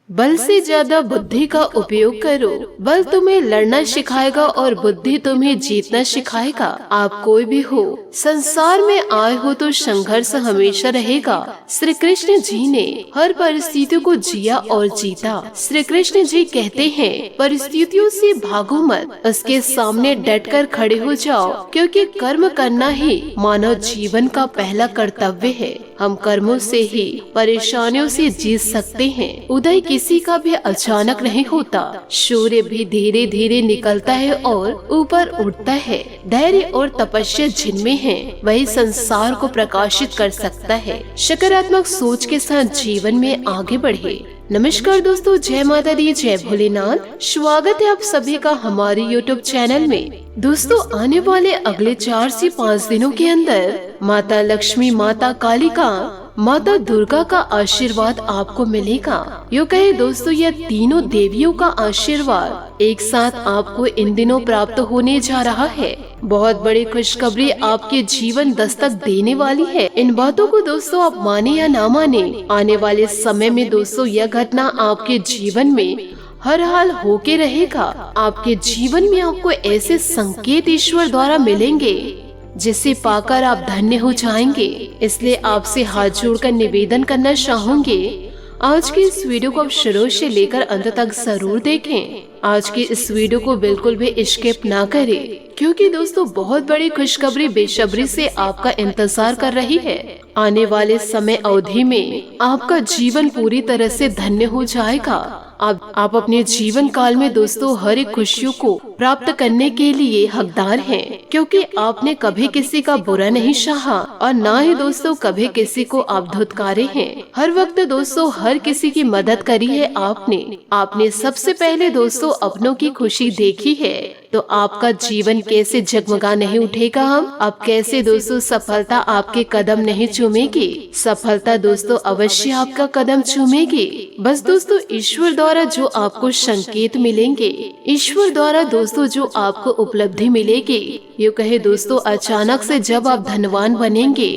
बल से ज्यादा बुद्धि का उपयोग करो। बल तुम्हें लड़ना सिखाएगा और बुद्धि तुम्हें जीतना सिखाएगा। आप कोई भी हो, संसार में आए हो तो संघर्ष हमेशा रहेगा। श्री कृष्ण जी ने हर परिस्थितियों को जिया और जीता। श्री कृष्ण जी कहते हैं, परिस्थितियों से भागो मत, उसके सामने डटकर खड़े हो जाओ, क्योंकि कर्म करना ही मानव जीवन का पहला कर्तव्य है। हम कर्मों से ही परेशानियों से जीत सकते हैं। उदय किसी का भी अचानक नहीं होता। सूर्य भी धीरे धीरे निकलता है और ऊपर उठता है। धैर्य और तपस्या जिनमें है वही संसार को प्रकाशित कर सकता है। सकारात्मक सोच के साथ जीवन में आगे बढ़े। नमस्कार दोस्तों, जय माता दी, जय भोलेनाथ। स्वागत है आप सभी का हमारे YouTube चैनल में। दोस्तों, आने वाले अगले 4 से 5 दिनों के अंदर माता लक्ष्मी, माता कालिका, माता दुर्गा का आशीर्वाद आपको मिलेगा। यूँ कहे दोस्तों, यह तीनों देवियों का आशीर्वाद एक साथ आपको इन दिनों प्राप्त होने जा रहा है। बहुत बड़ी खुशखबरी आपके जीवन दस्तक देने वाली है। इन बातों को दोस्तों आप माने या ना माने, आने वाले समय में दोस्तों यह घटना आपके जीवन में हर हाल होके रहेगा। आपके जीवन में आपको ऐसे संकेत ईश्वर द्वारा मिलेंगे जिसे पाकर आप धन्य हो जाएंगे। इसलिए आपसे हाथ जोड़कर निवेदन करना चाहूंगे, आज की इस वीडियो को आप शुरू से लेकर अंत तक जरूर देखें। आज की इस वीडियो को बिल्कुल भी स्किप ना करें, क्योंकि दोस्तों बहुत बड़ी खुशखबरी बेसब्री से आपका इंतजार कर रही है। आने वाले समय अवधि में आपका जीवन पूरी तरह से धन्य हो जाएगा। आप अपने जीवन काल में दोस्तों हर एक खुशियों को प्राप्त करने के लिए हकदार हैं, क्योंकि आपने कभी किसी का बुरा नहीं चाहा और ना ही दोस्तों कभी किसी को आप धुतकारे हैं। हर वक्त दोस्तों हर किसी की मदद करी है आपने सबसे पहले दोस्तों अपनों की खुशी देखी है। तो आपका जीवन कैसे जगमगा नहीं उठेगा। अब कैसे दोस्तों सफलता आपके कदम नहीं चूमेगी। सफलता दोस्तों अवश्य आपका कदम चूमेगी। बस दोस्तों ईश्वर द्वारा जो आपको संकेत मिलेंगे, ईश्वर द्वारा दोस्तों जो आपको उपलब्धि मिलेगी, यूँ कहे दोस्तों अचानक से जब आप धनवान बनेंगे,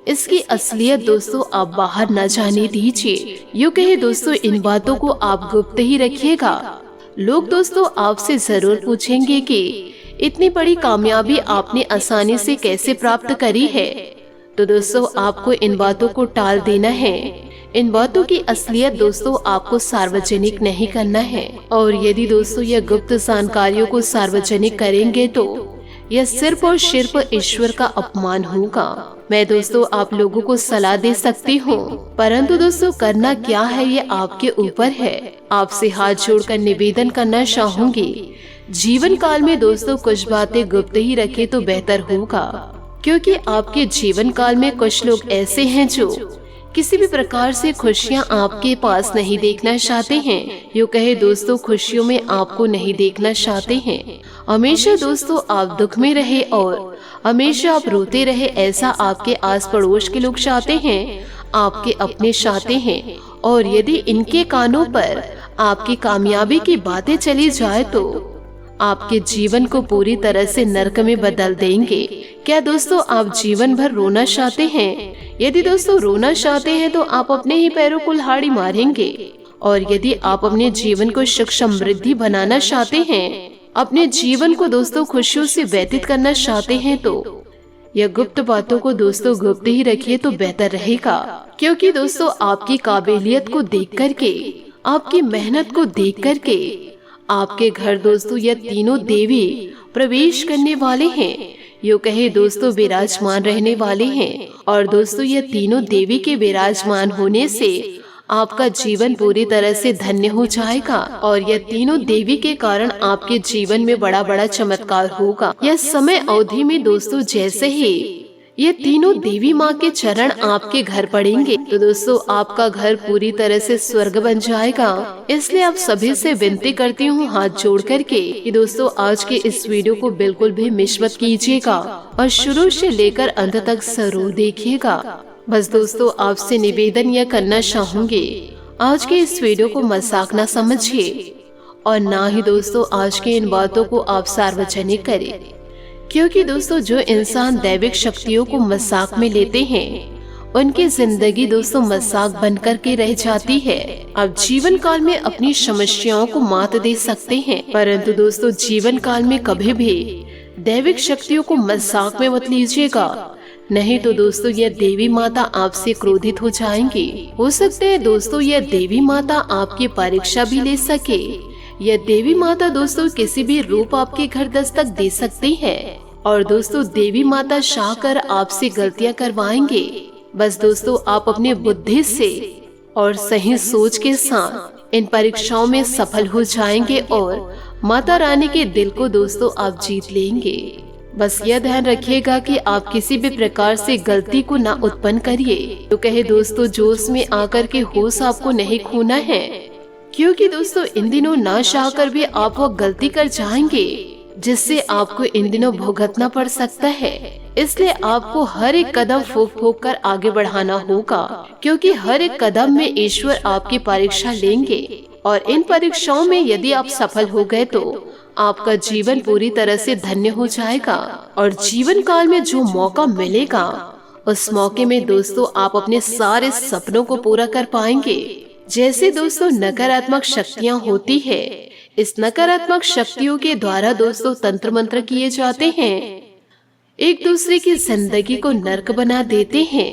इसकी असलियत दोस्तों आप बाहर न जाने दीजिए। यूँ कहे दोस्तों इन बातों को आप गुप्त ही रखिएगा। लोग दोस्तों आपसे जरूर पूछेंगे कि इतनी बड़ी कामयाबी आपने आसानी से कैसे प्राप्त करी है। तो दोस्तों आपको इन बातों को टाल देना है। इन बातों की असलियत दोस्तों आपको सार्वजनिक नहीं करना है। और यदि दोस्तों यह गुप्त जानकारियों को सार्वजनिक करेंगे तो यह सिर्फ और सिर्फ ईश्वर का अपमान होगा। मैं दोस्तों आप लोगों को सलाह दे सकती हूँ, परंतु दोस्तों करना क्या है ये आपके ऊपर है। आपसे हाथ जोड़कर निवेदन करना चाहूंगी, जीवन काल में दोस्तों कुछ बातें गुप्त ही रखे तो बेहतर होगा, क्योंकि आपके जीवन काल में कुछ लोग ऐसे हैं जो किसी भी प्रकार से खुशियां आपके पास नहीं देखना चाहते हैं। यूँ कहे दोस्तों खुशियों में आपको नहीं देखना चाहते हैं। हमेशा दोस्तों आप दुख में रहे और हमेशा आप रोते रहे, ऐसा आपके आस पड़ोस के लोग चाहते हैं, आपके अपने चाहते हैं। और यदि इनके कानों पर आपकी कामयाबी की बातें चली जाए तो आपके जीवन को पूरी तरह से नरक में बदल देंगे। क्या दोस्तों आप जीवन भर रोना चाहते हैं? यदि दोस्तों रोना चाहते हैं तो आप अपने ही पैरों को कुल्हाड़ी मारेंगे। और यदि आप अपने जीवन को सुख समृद्धि बनाना चाहते हैं, अपने जीवन को दोस्तों खुशियों से व्यतीत करना चाहते हैं, तो यह गुप्त बातों को दोस्तों गुप्त ही रखिए तो बेहतर रहेगा। क्योंकि दोस्तों आपकी काबिलियत को देख करके, आपकी मेहनत को देख करके आपके घर दोस्तों यह तीनों देवी प्रवेश करने वाले हैं। यूँ कहे दोस्तों विराजमान रहने वाले हैं। और दोस्तों यह तीनों देवी के विराजमान होने से आपका जीवन पूरी तरह से धन्य हो जाएगा। और यह तीनों देवी के कारण आपके जीवन में बड़ा बड़ा चमत्कार होगा। यह समय अवधि में दोस्तों जैसे ही ये तीनों देवी माँ के चरण आपके घर पड़ेंगे तो दोस्तों आपका घर पूरी तरह से स्वर्ग बन जाएगा। इसलिए आप सभी से विनती करती हूँ हाथ जोड़ करके कि दोस्तों आज के इस वीडियो को बिल्कुल भी मिस मत कीजिएगा और शुरू से लेकर अंत तक जरूर देखिएगा। बस दोस्तों आपसे निवेदन यह करना चाहूंगी, आज के इस वीडियो को मजाक न समझिए और ना ही दोस्तों आज की इन बातों को आप सार्वजनिक करें। क्योंकि दोस्तों जो इंसान दैविक शक्तियों को मजाक में लेते हैं उनकी जिंदगी दोस्तों मजाक बनकर के रह जाती है। आप जीवन काल में अपनी समस्याओं को मात दे सकते हैं, परंतु दोस्तों जीवन काल में कभी भी दैविक शक्तियों को मजाक में मत लीजिएगा, नहीं तो दोस्तों यह देवी माता आपसे क्रोधित हो जाएंगी। हो सकते है दोस्तों यह देवी माता आपकी परीक्षा भी ले सके। यह देवी माता दोस्तों किसी भी रूप आपके घर दस्तक दे सकती है और दोस्तों देवी माता चाह कर आपसे गलतियां करवाएंगे। बस दोस्तों आप अपने बुद्धि से और सही सोच के साथ इन परीक्षाओं में सफल हो जाएंगे और माता रानी के दिल को दोस्तों आप जीत लेंगे। बस यह ध्यान रखिएगा कि आप किसी भी प्रकार से गलती को ना उत्पन्न करिए। तो कहे दोस्तों जोश में आकर के होश आपको नहीं खोना है, क्योंकि दोस्तों इन दिनों ना चाह कर भी आप वो गलती कर जाएंगे जिससे आपको इन दिनों भुगतना पड़ सकता है। इसलिए आपको हर एक कदम फूंक फूंक कर आगे बढ़ाना होगा, क्योंकि हर एक कदम में ईश्वर आपकी परीक्षा लेंगे और इन परीक्षाओं में यदि आप सफल हो गए तो आपका जीवन पूरी तरह से धन्य हो जाएगा और जीवन काल में जो मौका मिलेगा उस मौके में दोस्तों आप अपने सारे सपनों को पूरा कर पाएंगे। जैसे दोस्तों नकारात्मक शक्तियाँ होती है, इस नकारात्मक शक्तियों के द्वारा दोस्तों तंत्र मंत्र किए जाते हैं, एक दूसरे की जिंदगी को नर्क बना देते हैं,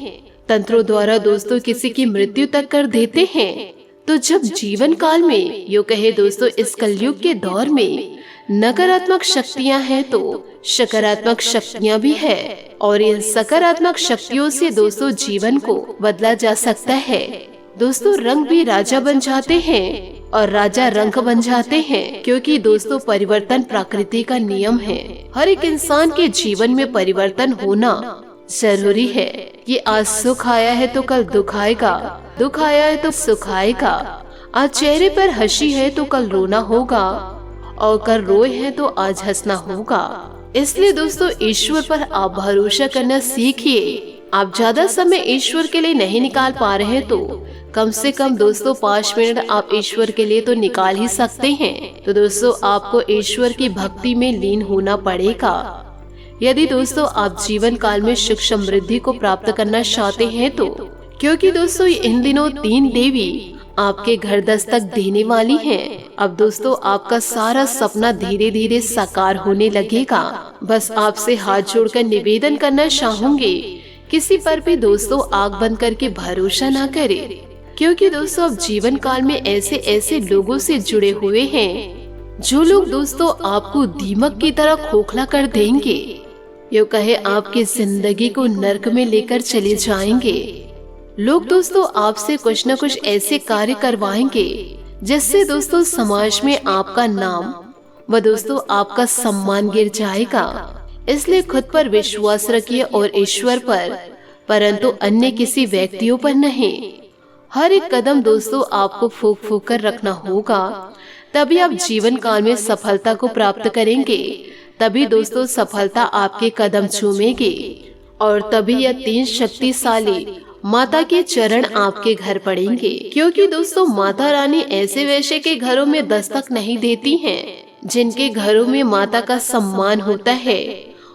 तंत्रों द्वारा दोस्तों किसी की मृत्यु तक कर देते हैं। तो जब जीवन काल में यूँ कहे दोस्तों इस कलयुग के दौर में नकारात्मक शक्तियां हैं तो सकारात्मक शक्तियां भी है और इन सकारात्मक शक्तियों से दोस्तों जीवन को बदला जा सकता है। दोस्तों रंग भी राजा बन जाते हैं और राजा रंग बन जाते हैं, क्योंकि दोस्तों परिवर्तन प्रकृति का नियम है। हर एक इंसान के जीवन में परिवर्तन होना जरूरी है। ये आज सुख आया है तो कल दुख आएगा, दुख आया है तो सुख आएगा। आज चेहरे पर हंसी है तो कल रोना होगा और कल रोए हैं तो आज हंसना होगा। इसलिए दोस्तों ईश्वर पर आप भरोसा करना सीखिए। आप ज्यादा समय ईश्वर के लिए नहीं निकाल पा रहे हैं तो कम से कम दोस्तों 5 मिनट आप ईश्वर के लिए तो निकाल ही सकते हैं। तो दोस्तों आपको ईश्वर की भक्ति में लीन होना पड़ेगा। यदि दोस्तों आप जीवन काल में सुख समृद्धि को प्राप्त करना चाहते हैं तो, क्योंकि दोस्तों इन दिनों 3 देवी आपके घर दस्तक देने वाली हैं। अब दोस्तों आपका सारा सपना धीरे धीरे साकार होने लगेगा। बस आपसे हाथ जोड़कर निवेदन करना चाहूंगी, किसी पर भी दोस्तों आग बंद करके भरोसा ना करें, क्योंकि दोस्तों अब जीवन काल में ऐसे ऐसे लोगों से जुड़े हुए हैं जो लोग दोस्तों आपको दीमक की तरह खोखला कर देंगे। यूँ कहे आपकी जिंदगी को नर्क में लेकर चले जाएंगे। लोग दोस्तों आपसे कुछ न कुछ ऐसे कार्य करवाएंगे जिससे दोस्तों समाज में आपका नाम व दोस्तों आपका सम्मान गिर जाएगा। इसलिए खुद पर विश्वास रखिए और ईश्वर पर, परंतु अन्य किसी व्यक्तियों पर नहीं। हर एक कदम दोस्तों आपको फूंक फूंक कर रखना होगा, तभी आप जीवन काल में सफलता को प्राप्त करेंगे। तभी दोस्तों सफलता आपके कदम चूमेगी और तभी यह 3 शक्तिशाली माता के चरण आपके घर पड़ेंगे। क्योंकि दोस्तों माता रानी ऐसे वैसे के घरों में दस्तक नहीं देती हैं, जिनके घरों में माता का सम्मान होता है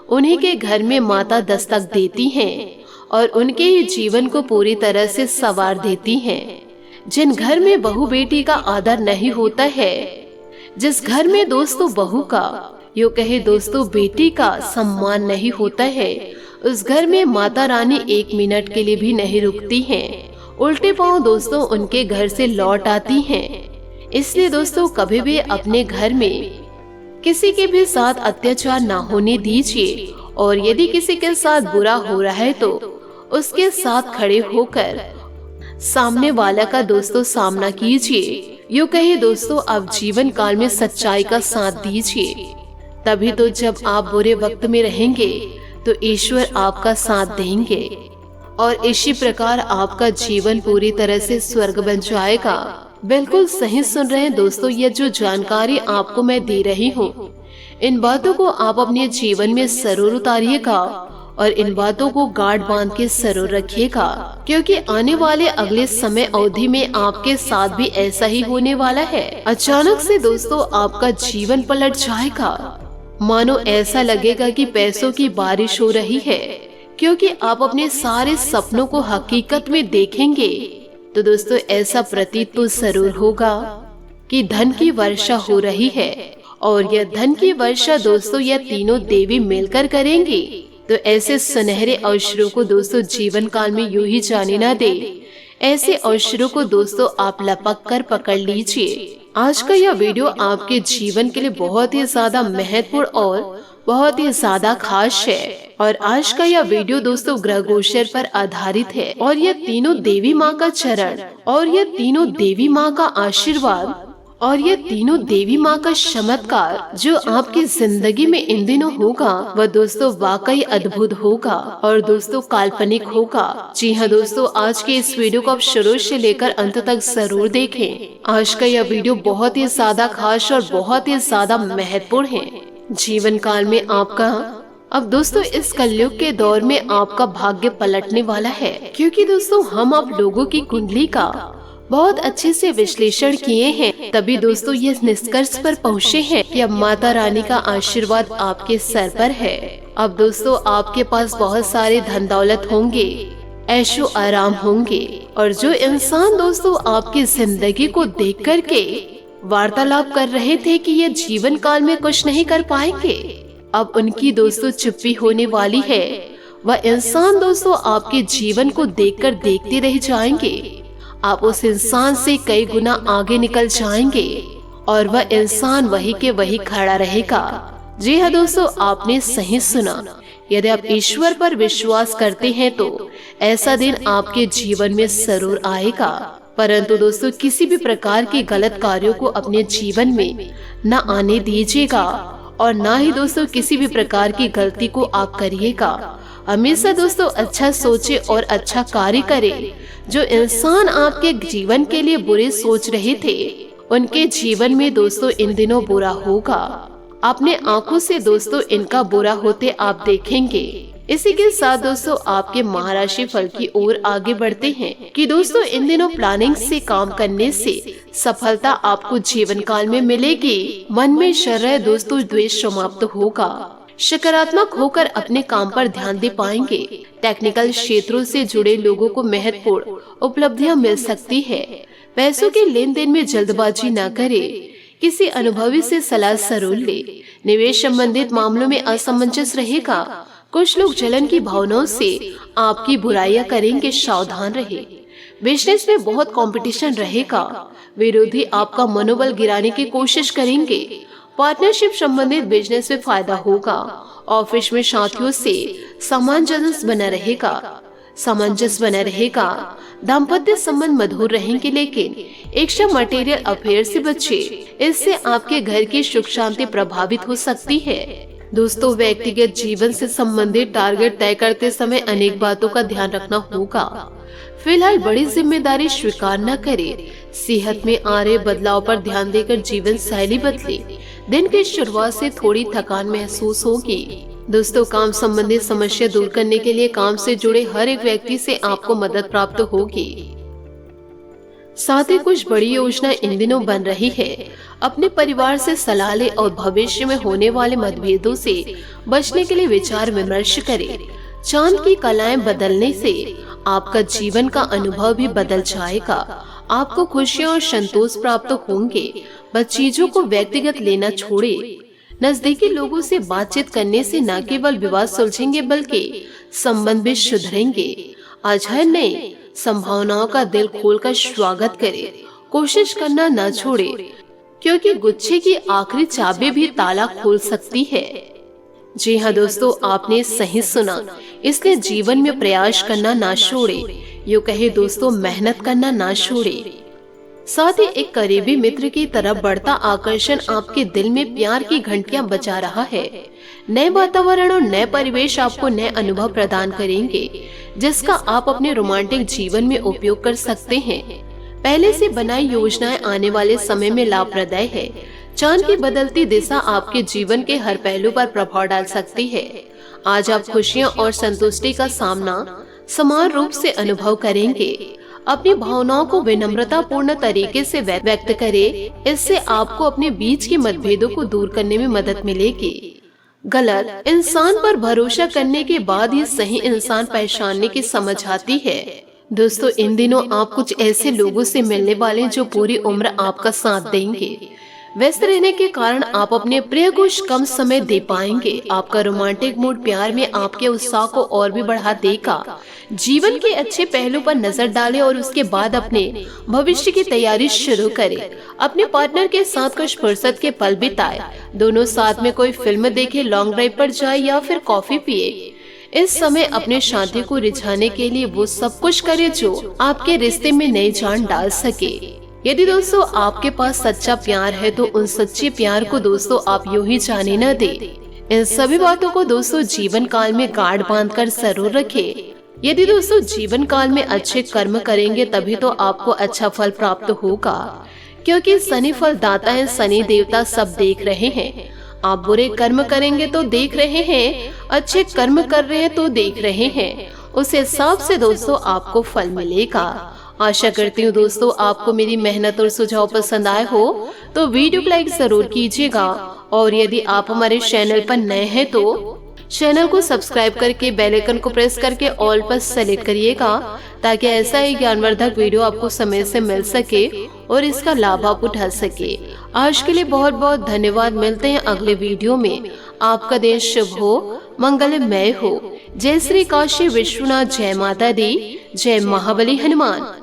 उन्हीं के घर में माता दस्तक देती हैं और उनके ही जीवन को पूरी तरह से संवार देती हैं। जिन घर में बहू बेटी का आदर नहीं होता है, जिस घर में दोस्तों बहू का यूँ कहे दोस्तों बेटी का सम्मान नहीं होता है, उस घर में माता रानी 1 मिनट के लिए भी नहीं रुकती हैं। उल्टे पांव दोस्तों उनके घर से लौट आती हैं। इसलिए दोस्तों कभी भी अपने घर में किसी के भी साथ अत्याचार ना होने दीजिए और यदि किसी के साथ बुरा हो रहा है तो उसके साथ खड़े होकर सामने वाला का दोस्तों सामना कीजिए। यूँ कहे दोस्तों आप जीवन काल में सच्चाई का साथ दीजिए, तभी तो जब आप बुरे वक्त में रहेंगे तो ईश्वर आपका साथ देंगे और इसी प्रकार आपका जीवन पूरी तरह से स्वर्ग बन जाएगा। बिल्कुल सही सुन रहे हैं दोस्तों, ये जो जानकारी आपको मैं दे रही हूँ, इन बातों को आप अपने जीवन में जरूर उतारिएगा और इन बातों को गांठ बांध के जरूर रखिएगा, क्योंकि आने वाले अगले समय अवधि में आपके साथ भी ऐसा ही होने वाला है। अचानक से दोस्तों आपका जीवन पलट जाएगा। मानो ऐसा लगेगा कि पैसों की बारिश हो रही है, क्योंकि आप अपने सारे सपनों को हकीकत में देखेंगे तो दोस्तों ऐसा प्रतीत तो जरूर होगा कि धन की वर्षा हो रही है। और यह धन की वर्षा दोस्तों यह तीनों देवी मिलकर करेंगी। तो ऐसे सुनहरे अवसरों को दोस्तों जीवन काल में यूं ही जाने ना दे। ऐसे अवसरों को दोस्तों आप लपक कर पकड़ लीजिए। आज का यह वीडियो आपके जीवन के लिए बहुत ही ज्यादा महत्वपूर्ण और बहुत ही ज्यादा खास है। और आज का यह वीडियो दोस्तों ग्रह गोचर पर आधारित है और यह तीनों देवी माँ का चरण और यह तीनों देवी माँ का आशीर्वाद और ये तीनों देवी माँ का चमत्कार जो आपकी जिंदगी में इन दिनों होगा वह दोस्तों वाकई अद्भुत होगा और दोस्तों काल्पनिक होगा। जी हाँ दोस्तों, आज के इस वीडियो को आप शुरू से लेकर अंत तक जरूर देखें। आज का यह वीडियो बहुत ही ज्यादा खास और बहुत ही ज्यादा महत्वपूर्ण है। जीवन काल में आपका अब दोस्तों इस कलयुग के दौर में आपका भाग्य पलटने वाला है, क्योंकि दोस्तों हम आप लोगों की कुंडली का बहुत अच्छे से विश्लेषण किए हैं, तभी दोस्तों ये निष्कर्ष पर पहुँचे हैं कि अब माता रानी का आशीर्वाद आपके सर पर है। अब दोस्तों आपके पास बहुत सारे धन दौलत होंगे, ऐशो आराम होंगे। और जो इंसान दोस्तों आपकी जिंदगी को देख कर के वार्तालाप कर रहे थे कि ये जीवन काल में कुछ नहीं कर पाएंगे, अब उनकी दोस्तों चुप्पी होने वाली है। वह इंसान दोस्तों आपके जीवन को देखकर देखते रह जाएंगे। आप उस इंसान से कई गुना आगे निकल जाएंगे और वह इंसान वही के वही खड़ा रहेगा। जी हाँ दोस्तों, आपने सही सुना। यदि आप ईश्वर पर विश्वास करते हैं तो ऐसा दिन आपके जीवन में जरूर आएगा। परंतु दोस्तों किसी भी प्रकार के गलत कार्यों को अपने जीवन में न आने दीजिएगा और न ही दोस्तों किसी भी प्रकार की गलती को आप करिएगा। हमेशा दोस्तों अच्छा सोचे और अच्छा कार्य करे। जो इंसान आपके जीवन के लिए बुरे सोच रहे थे उनके जीवन में दोस्तों इन दिनों बुरा होगा। अपने आंखों से दोस्तों इनका बुरा होते आप देखेंगे। इसी के साथ दोस्तों आपके महाराशि फल की ओर आगे बढ़ते हैं कि दोस्तों इन दिनों प्लानिंग से काम करने से सफलता आपको जीवन काल में मिलेगी। मन में शर दोस्तों द्वेष समाप्त होगा। सकारात्मक होकर अपने काम पर ध्यान दे पाएंगे। टेक्निकल क्षेत्रों से जुड़े लोगों को महत्वपूर्ण उपलब्धियां मिल सकती है। पैसों के लेन देन में जल्दबाजी न करे। किसी अनुभवी से सलाह जरूर ले। निवेश संबंधित मामलों में असमंजस रहेगा। कुछ लोग जलन की भावनाओं से आपकी बुराइयां करेंगे, सावधान रहे। बिजनेस में बहुत कंपटीशन रहेगा। विरोधी आपका मनोबल गिराने की कोशिश करेंगे। पार्टनरशिप संबंधित बिजनेस में फायदा होगा। ऑफिस में साथियों से सामंजस्य बना रहेगा। दाम्पत्य संबंध मधुर रहेंगे, लेकिन एक्स्ट्रा मटेरियल अफेयर से बचे। इससे आपके घर की सुख शांति प्रभावित हो सकती है। दोस्तों व्यक्तिगत जीवन से संबंधित टारगेट तय करते समय अनेक बातों का ध्यान रखना होगा। फिलहाल बड़ी जिम्मेदारी स्वीकार न करें। सेहत में आ रहे बदलाव पर ध्यान देकर जीवन शैली बदले। दिन की शुरुआत से थोड़ी थकान महसूस होगी। दोस्तों काम संबंधित समस्या दूर करने के लिए काम से जुड़े हर एक व्यक्ति से आपको मदद प्राप्त होगी। साथ ही कुछ बड़ी योजना इन दिनों बन रही है। अपने परिवार से सलाह ले और भविष्य में होने वाले मतभेदों से बचने के लिए विचार विमर्श करें। चांद की कलाएं बदलने से आपका जीवन का अनुभव भी बदल जाएगा। आपको खुशियाँ और संतोष प्राप्त होंगे। बस चीजों को व्यक्तिगत लेना छोड़े। नजदीकी लोगों से बातचीत करने से न केवल विवाद सुलझेंगे बल्कि संबंध भी सुधरेंगे। आज हर नई संभावनाओं का दिल खोलकर स्वागत करें। कोशिश करना न छोड़े, क्योंकि गुच्छे की आखिरी चाबी भी ताला खोल सकती है। जी हाँ दोस्तों, आपने सही सुना। इसलिए जीवन में प्रयास करना ना छोड़े। यूँ कहे दोस्तों मेहनत करना ना छोड़े। साथ ही एक करीबी मित्र की तरफ बढ़ता आकर्षण आपके दिल में प्यार की घंटियां बजा रहा है। नए वातावरण और नए परिवेश आपको नए अनुभव प्रदान करेंगे, जिसका आप अपने रोमांटिक जीवन में उपयोग कर सकते हैं। पहले से बनाई योजनाएं आने वाले समय में लाभप्रदायक है। चांद की बदलती दिशा आपके जीवन के हर पहलू पर प्रभाव डाल सकती है। आज आप खुशियां और संतुष्टि का सामना समान रूप से अनुभव करेंगे। अपनी भावनाओं को विनम्रता पूर्ण तरीके से व्यक्त करें। इससे आपको अपने बीच के मतभेदों को दूर करने में मदद मिलेगी। गलत इंसान पर भरोसा करने के बाद ही सही इंसान पहचानने की समझ आती है। दोस्तों, इन दिनों आप कुछ ऐसे लोगों से मिलने वाले हैं जो पूरी उम्र आपका साथ देंगे। व्यस्त रहने के कारण आप अपने प्रिय को कम समय दे पाएंगे। आपका रोमांटिक मूड प्यार में आपके उत्साह को और भी बढ़ा देगा। जीवन के अच्छे पहलू पर नजर डालें और उसके बाद अपने भविष्य की तैयारी शुरू करें। अपने पार्टनर के साथ कुछ फुर्सत के पल बिताएं। दोनों साथ में कोई फिल्म देखें, लॉन्ग ड्राइव पर जाए या फिर कॉफी पिए। इस समय अपने शांति को रिझाने के लिए वो सब कुछ करें जो आपके रिश्ते में नई जान डाल सके। यदि दोस्तों आपके पास सच्चा प्यार है तो उन सच्चे प्यार को दोस्तों आप यूं ही जाने न दें। इन सभी बातों को दोस्तों जीवन काल में गांठ बांधकर जरूर रखें। यदि दोस्तों जीवन काल में अच्छे कर्म करेंगे तभी तो आपको अच्छा फल प्राप्त होगा, क्योंकि शनि फल दाता है, शनि देवता सब देख रहे हैं। आप बुरे कर्म करेंगे तो देख रहे हैं, अच्छे कर्म कर रहे हैं तो देख रहे हैं। उस हिसाब से दोस्तों आपको फल मिलेगा। आशा करती हूँ दोस्तों आपको मेरी मेहनत और सुझाव पसंद आए हो तो वीडियो को लाइक जरूर कीजिएगा, और यदि आप हमारे चैनल पर नए हैं तो चैनल को सब्सक्राइब करके बेल आइकन को प्रेस करके ऑल पर सेलेक्ट करिएगा, ताकि ऐसा ही ज्ञानवर्धक वीडियो आपको समय से मिल सके और इसका लाभ आप उठा सके। आज के लिए बहुत बहुत धन्यवाद। मिलते हैं अगले वीडियो में। आपका दिन शुभ हो, मंगलमय हो। जय श्री काशी विश्वनाथ, जय माता दी, जय महाबली हनुमान।